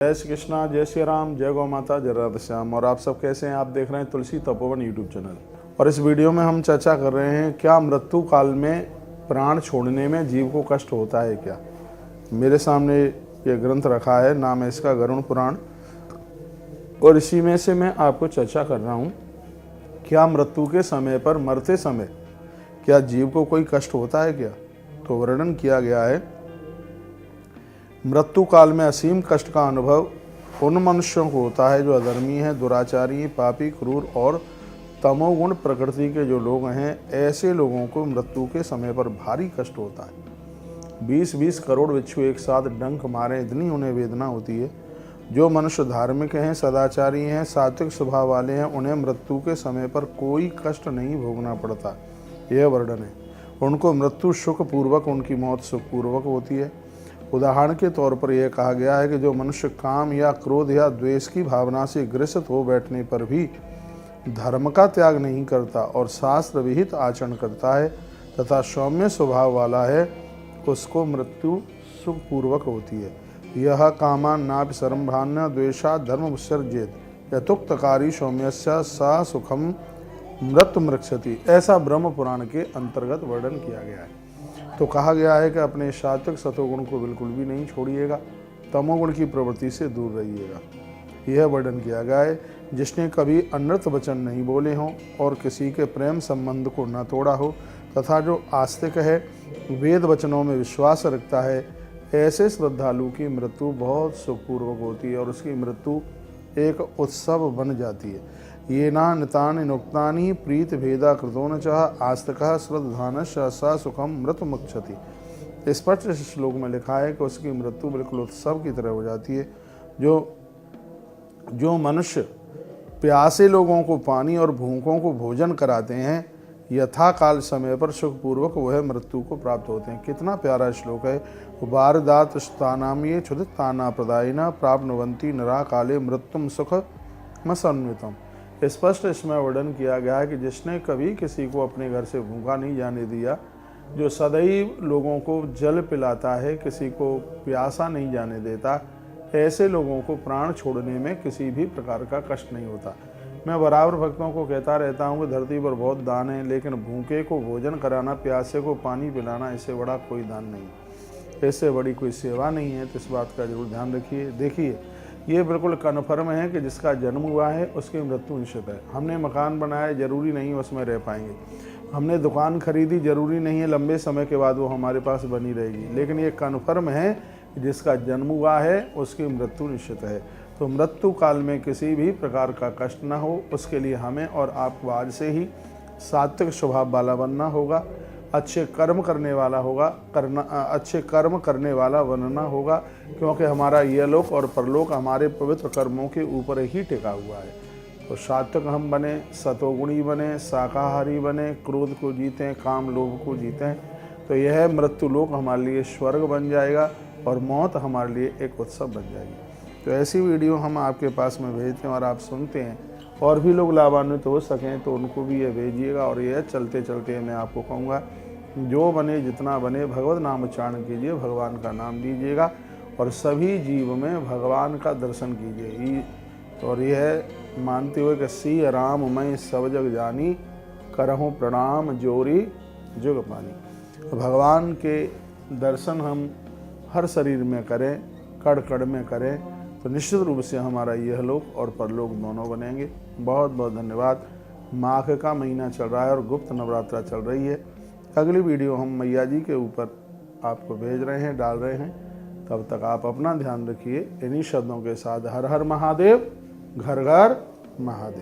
जय श्री कृष्णा, जय श्री राम, जय गौ माता, जय राधे श्याम। और आप सब कैसे हैं? आप देख रहे हैं तुलसी तपोवन यूट्यूब चैनल। और इस वीडियो में हम चर्चा कर रहे हैं, क्या मृत्यु काल में प्राण छोड़ने में जीव को कष्ट होता है क्या। मेरे सामने ये ग्रंथ रखा है, नाम है इसका गरुड़ पुराण, और इसी में से मैं आपको चर्चा कर रहा हूँ, क्या मृत्यु के समय पर, मरते समय क्या जीव को कोई कष्ट होता है क्या। तो वर्णन किया गया है, मृत्यु काल में असीम कष्ट का अनुभव उन मनुष्यों को होता है जो अधर्मी हैं, दुराचारी, पापी, क्रूर और तमोगुण प्रकृति के जो लोग हैं। ऐसे लोगों को मृत्यु के समय पर भारी कष्ट होता है। 20-20 करोड़ बिच्छू एक साथ डंक मारे, इतनी उन्हें वेदना होती है। जो मनुष्य धार्मिक हैं, सदाचारी हैं, सात्विक स्वभाव वाले हैं, उन्हें मृत्यु के समय पर कोई कष्ट नहीं भोगना पड़ता। यह वर्णन है। उनको मृत्यु सुखपूर्वक, उनकी मौत सुखपूर्वक होती है। उदाहरण के तौर पर यह कहा गया है कि जो मनुष्य काम या क्रोध या द्वेष की भावना से ग्रसित हो बैठने पर भी धर्म का त्याग नहीं करता और शास्त्र विहित आचरण करता है तथा सौम्य स्वभाव वाला है, उसको मृत्यु सुखपूर्वक होती है। यह कामान नापि सर्वभान्य द्वेषा धर्म विसर्जेत यथोक्तकारी सौम्यस्य सा सुखम मृत्यु मृक्षति। ऐसा ब्रह्म पुराण के अंतर्गत वर्णन किया गया है। तो कहा गया है कि अपने सात्विक सतोगुण को बिल्कुल भी नहीं छोड़िएगा, तमोगुण की प्रवृत्ति से दूर रहिएगा। यह वर्णन किया गया है, जिसने कभी अनर्थ वचन नहीं बोले हों और किसी के प्रेम संबंध को न तोड़ा हो तथा जो आस्तिक है, वेद वचनों में विश्वास रखता है, ऐसे श्रद्धालु की मृत्यु बहुत सुखपूर्वक होती है और उसकी मृत्यु एक उत्सव बन जाती है। ये ना नितानि नुक्तानि प्रीत भेदा कृतो न चाह आस्तिकः श्रद्धानश्च सा सुखम मृत्यु मुक्षति। स्पष्ट इस श्लोक में लिखा है कि उसकी मृत्यु बिल्कुल उत्सव की तरह हो जाती है। जो मनुष्य प्यासे लोगों को पानी और भूखों को भोजन कराते हैं, यथाकाल समय पर सुखपूर्वक वह मृत्यु को प्राप्त होते हैं। कितना प्यारा श्लोक है। वारदात स्थानाम ये क्षुदिताना प्रदायिना प्राप्नुवन्ति नरा काले मृत्युम सुख मसन्वितम। स्पष्ट इसमें वर्णन किया गया है कि जिसने कभी किसी को अपने घर से भूखा नहीं जाने दिया, जो सदैव लोगों को जल पिलाता है, किसी को प्यासा नहीं जाने देता, ऐसे लोगों को प्राण छोड़ने में किसी भी प्रकार का कष्ट नहीं होता। मैं बराबर भक्तों को कहता रहता हूँ कि धरती पर बहुत दान है, लेकिन भूखे को भोजन कराना, प्यासे को पानी पिलाना, इससे बड़ा कोई दान नहीं, इससे बड़ी कोई सेवा नहीं है। तो इस बात का जरूर ध्यान रखिए। देखिए, ये बिल्कुल कन्फर्म है कि जिसका जन्म हुआ है उसकी मृत्यु निश्चित है। हमने मकान बनाया, जरूरी नहीं उसमें रह पाएंगे। हमने दुकान खरीदी, जरूरी नहीं है लंबे समय के बाद वो हमारे पास बनी रहेगी। लेकिन ये कन्फर्म है कि जिसका जन्म हुआ है उसकी मृत्यु निश्चित है। तो मृत्यु काल में किसी भी प्रकार का कष्ट न हो, उसके लिए हमें और आपको आज से ही सात्विक स्वभाव वाला बनना होगा, अच्छे कर्म करने वाला होगा, अच्छे कर्म करने वाला बनना होगा, क्योंकि हमारा यह लोक और परलोक हमारे पवित्र कर्मों के ऊपर ही टिका हुआ है। तो सात्विक हम बने, सतोगुणी बने, शाकाहारी बने, क्रोध को जीतें, काम लोभ को जीतें, तो यह मृत्यु लोक हमारे लिए स्वर्ग बन जाएगा और मौत हमारे लिए एक उत्सव बन जाएगी। तो ऐसी वीडियो हम आपके पास में भेजते हैं और आप सुनते हैं, और भी लोग लाभान्वित हो सकें तो उनको भी ये भेजिएगा। और यह चलते चलते मैं आपको कहूँगा, जो बने जितना बने भगवत नाम उच्चारण कीजिए, भगवान का नाम लीजिएगा और सभी जीव में भगवान का दर्शन कीजिए। और यह मानते हुए कि सी राम मैं सब जग जानी, करहूँ प्रणाम जोरी जुग पानी। भगवान के दर्शन हम हर शरीर में करें, कड़ कड़ में करें, तो निश्चित रूप से हमारा यह लोक और परलोक दोनों बनेंगे। बहुत बहुत धन्यवाद। माघ का महीना चल रहा है और गुप्त नवरात्रा चल रही है। अगली वीडियो हम मैया जी के ऊपर आपको भेज रहे हैं, डाल रहे हैं। तब तक आप अपना ध्यान रखिए। इन्हीं शब्दों के साथ हर हर महादेव, घर घर महादेव।